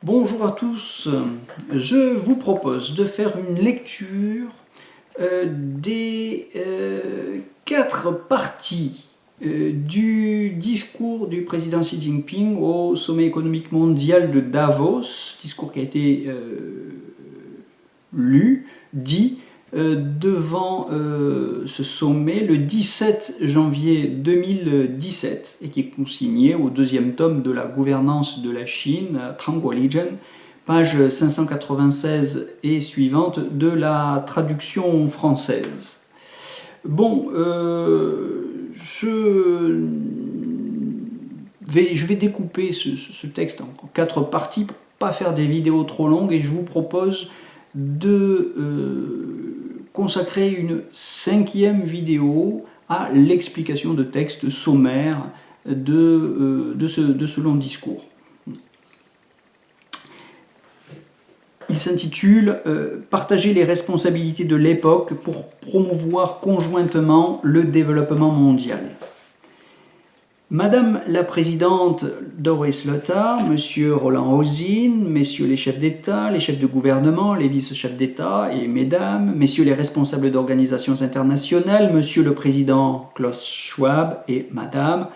Bonjour à tous, je vous propose de faire une lecture des 4 parties du discours du président Xi Jinping au sommet économique mondial de Davos, discours qui a été dit devant ce sommet le 17 janvier 2017 et qui est consigné au 2e tome de la gouvernance de la Chine, Tranguo-Ligen, page 596 et suivante de la traduction française. Bon, je vais découper ce texte en 4 parties pour ne pas faire des vidéos trop longues et je vous propose de consacrer une 5e vidéo à l'explication de texte sommaire de ce long discours. Il s'intitule « Partager les responsabilités de l'époque pour promouvoir conjointement le développement mondial ». Madame la Présidente Doris Leuthard, Monsieur Roland Hosin, Messieurs les chefs d'État, les chefs de gouvernement, les vice-chefs d'État et Mesdames, Messieurs les responsables d'organisations internationales, Monsieur le Président Klaus Schwab et Madame,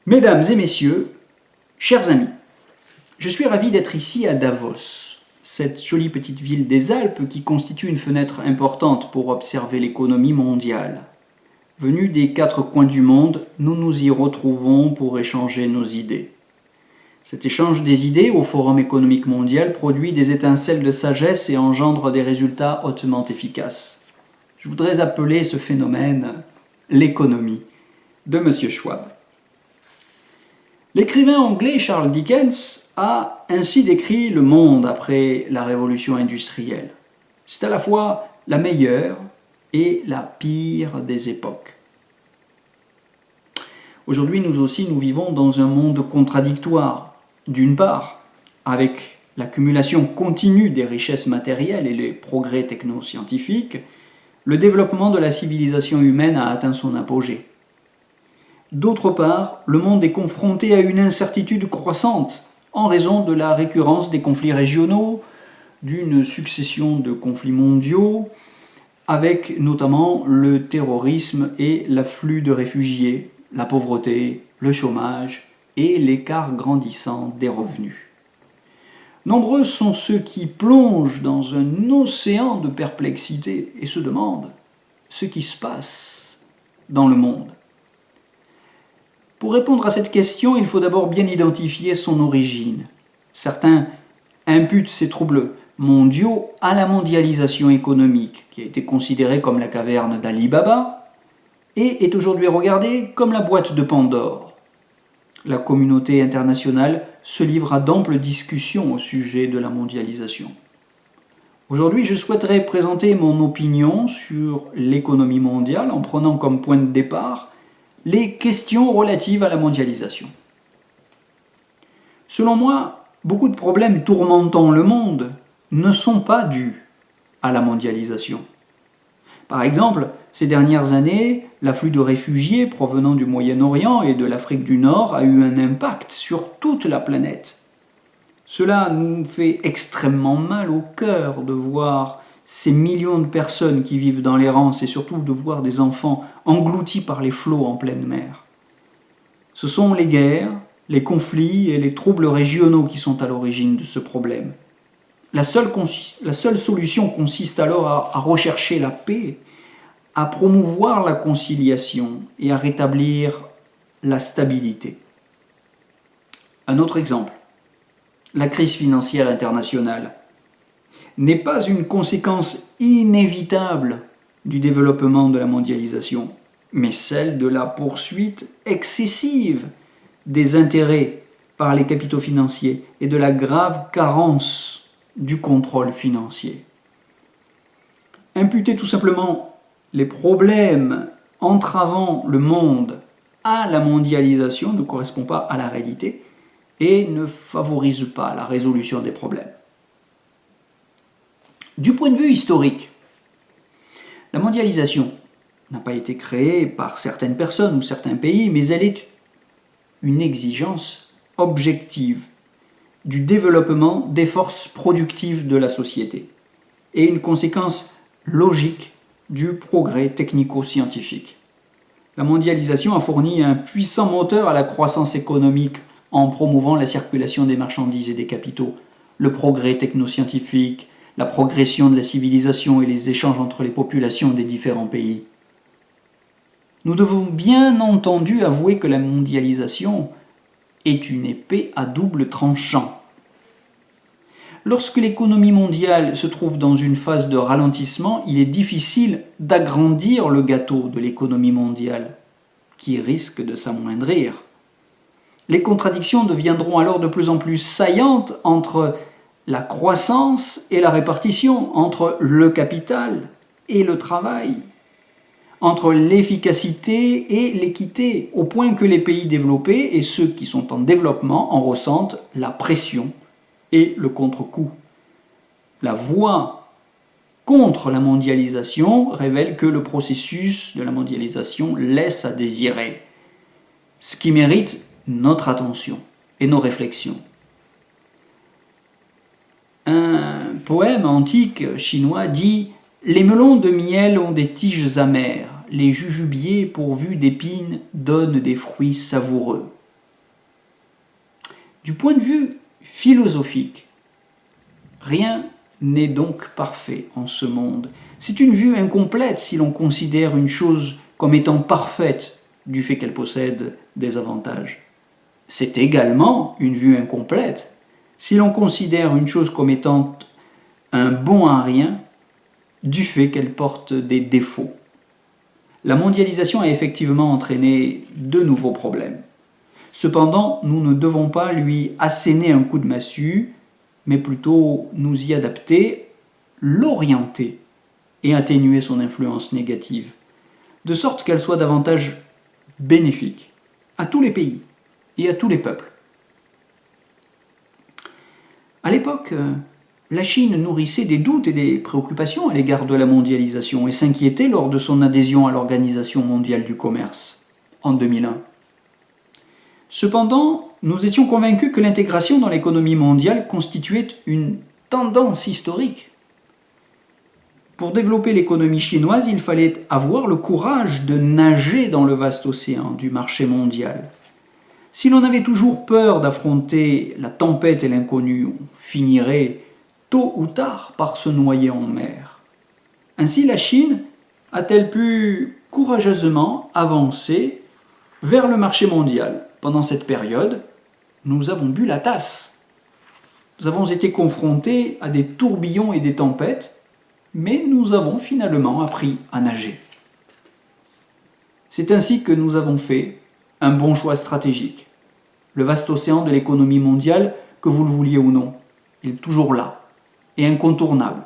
Mesdames et Messieurs, chers amis, je suis ravi d'être ici à Davos, cette jolie petite ville des Alpes qui constitue une fenêtre importante pour observer l'économie mondiale. Venus des 4 coins du monde, nous nous y retrouvons pour échanger nos idées. Cet échange des idées au Forum économique mondial produit des étincelles de sagesse et engendre des résultats hautement efficaces. Je voudrais appeler ce phénomène l'économie de M. Schwab. L'écrivain anglais Charles Dickens a ainsi décrit le monde après la révolution industrielle. C'est à la fois la meilleure et la pire des époques. Aujourd'hui, nous aussi, nous vivons dans un monde contradictoire. D'une part, avec l'accumulation continue des richesses matérielles et les progrès technoscientifiques, le développement de la civilisation humaine a atteint son apogée. D'autre part, le monde est confronté à une incertitude croissante en raison de la récurrence des conflits régionaux, d'une succession de conflits mondiaux, avec notamment le terrorisme et l'afflux de réfugiés, la pauvreté, le chômage et l'écart grandissant des revenus. Nombreux sont ceux qui plongent dans un océan de perplexité et se demandent ce qui se passe dans le monde. Pour répondre à cette question, il faut d'abord bien identifier son origine. Certains imputent ces troubles mondiaux à la mondialisation économique, qui a été considérée comme la caverne d'Ali Baba et est aujourd'hui regardée comme la boîte de Pandore. La communauté internationale se livre à d'amples discussions au sujet de la mondialisation. Aujourd'hui, je souhaiterais présenter mon opinion sur l'économie mondiale en prenant comme point de départ les questions relatives à la mondialisation. Selon moi, beaucoup de problèmes tourmentant le monde ne sont pas dus à la mondialisation. Par exemple, ces dernières années, l'afflux de réfugiés provenant du Moyen-Orient et de l'Afrique du Nord a eu un impact sur toute la planète. Cela nous fait extrêmement mal au cœur de voir ces millions de personnes qui vivent dans l'errance et surtout de voir des enfants engloutis par les flots en pleine mer. Ce sont les guerres, les conflits et les troubles régionaux qui sont à l'origine de ce problème. La seule solution consiste alors à rechercher la paix, à promouvoir la conciliation et à rétablir la stabilité. Un autre exemple, la crise financière internationale n'est pas une conséquence inévitable du développement de la mondialisation, mais celle de la poursuite excessive des intérêts par les capitaux financiers et de la grave carence du contrôle financier. Imputer tout simplement les problèmes entravant le monde à la mondialisation ne correspond pas à la réalité et ne favorise pas la résolution des problèmes. Du point de vue historique, la mondialisation n'a pas été créée par certaines personnes ou certains pays, mais elle est une exigence objective du développement des forces productives de la société et une conséquence logique du progrès technico-scientifique. La mondialisation a fourni un puissant moteur à la croissance économique en promouvant la circulation des marchandises et des capitaux, le progrès technoscientifique, la progression de la civilisation et les échanges entre les populations des différents pays. Nous devons bien entendu avouer que la mondialisation est une épée à double tranchant. Lorsque l'économie mondiale se trouve dans une phase de ralentissement, il est difficile d'agrandir le gâteau de l'économie mondiale, qui risque de s'amoindrir. Les contradictions deviendront alors de plus en plus saillantes entre la croissance et la répartition, entre le capital et le travail, entre l'efficacité et l'équité, au point que les pays développés et ceux qui sont en développement en ressentent la pression et le contre-coup. La voie contre la mondialisation révèle que le processus de la mondialisation laisse à désirer, ce qui mérite notre attention et nos réflexions. Un poème antique chinois dit « Les melons de miel ont des tiges amères, les jujubiers pourvus d'épines donnent des fruits savoureux. » Du point de vue philosophique, rien n'est donc parfait en ce monde. C'est une vue incomplète si l'on considère une chose comme étant parfaite du fait qu'elle possède des avantages. C'est également une vue incomplète si l'on considère une chose comme étant un bon à rien du fait qu'elle porte des défauts. La mondialisation a effectivement entraîné de nouveaux problèmes. Cependant, nous ne devons pas lui asséner un coup de massue, mais plutôt nous y adapter, l'orienter et atténuer son influence négative, de sorte qu'elle soit davantage bénéfique à tous les pays et à tous les peuples. À l'époque, la Chine nourrissait des doutes et des préoccupations à l'égard de la mondialisation et s'inquiétait lors de son adhésion à l'Organisation mondiale du commerce en 2001. Cependant, nous étions convaincus que l'intégration dans l'économie mondiale constituait une tendance historique. Pour développer l'économie chinoise, il fallait avoir le courage de nager dans le vaste océan du marché mondial. Si l'on avait toujours peur d'affronter la tempête et l'inconnu, on finirait tôt ou tard par se noyer en mer. Ainsi, la Chine a-t-elle pu courageusement avancer vers le marché mondial. Pendant cette période, nous avons bu la tasse. Nous avons été confrontés à des tourbillons et des tempêtes, mais nous avons finalement appris à nager. C'est ainsi que nous avons fait un bon choix stratégique. Le vaste océan de l'économie mondiale, que vous le vouliez ou non, il est toujours là et incontournable.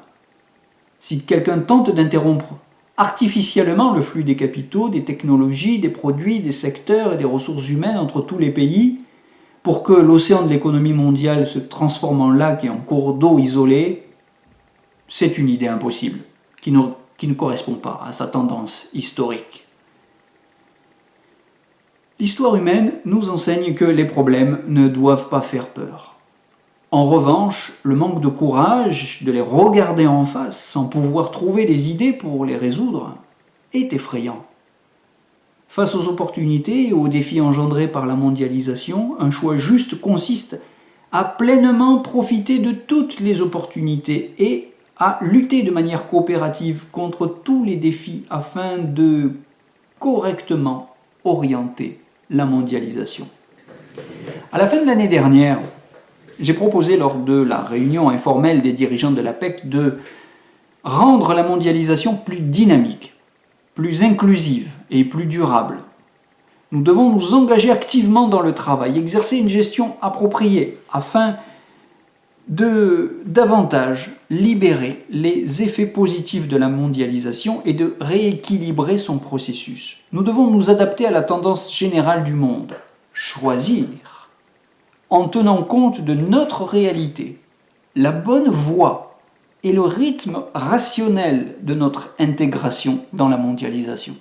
Si quelqu'un tente d'interrompre artificiellement le flux des capitaux, des technologies, des produits, des secteurs et des ressources humaines entre tous les pays, pour que l'océan de l'économie mondiale se transforme en lac et en cours d'eau isolé, c'est une idée impossible, qui ne correspond pas à sa tendance historique. L'histoire humaine nous enseigne que les problèmes ne doivent pas faire peur. En revanche, le manque de courage de les regarder en face sans pouvoir trouver des idées pour les résoudre est effrayant. Face aux opportunités et aux défis engendrés par la mondialisation, un choix juste consiste à pleinement profiter de toutes les opportunités et à lutter de manière coopérative contre tous les défis afin de correctement orienter la mondialisation. À la fin de l'année dernière, j'ai proposé lors de la réunion informelle des dirigeants de l'APEC de rendre la mondialisation plus dynamique, plus inclusive et plus durable. Nous devons nous engager activement dans le travail, exercer une gestion appropriée afin de davantage libérer les effets positifs de la mondialisation et de rééquilibrer son processus. Nous devons nous adapter à la tendance générale du monde, choisir, en tenant compte de notre réalité, la bonne voie et le rythme rationnel de notre intégration dans la mondialisation.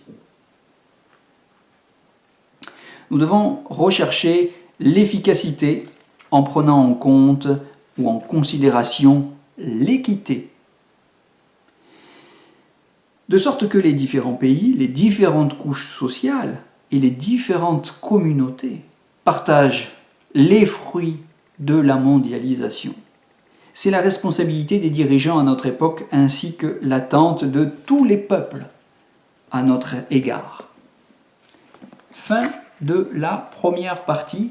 Nous devons rechercher l'efficacité en prenant en compte ou en considération l'équité. De sorte que les différents pays, les différentes couches sociales et les différentes communautés partagent les fruits de la mondialisation. C'est la responsabilité des dirigeants à notre époque ainsi que l'attente de tous les peuples à notre égard. Fin de la première partie.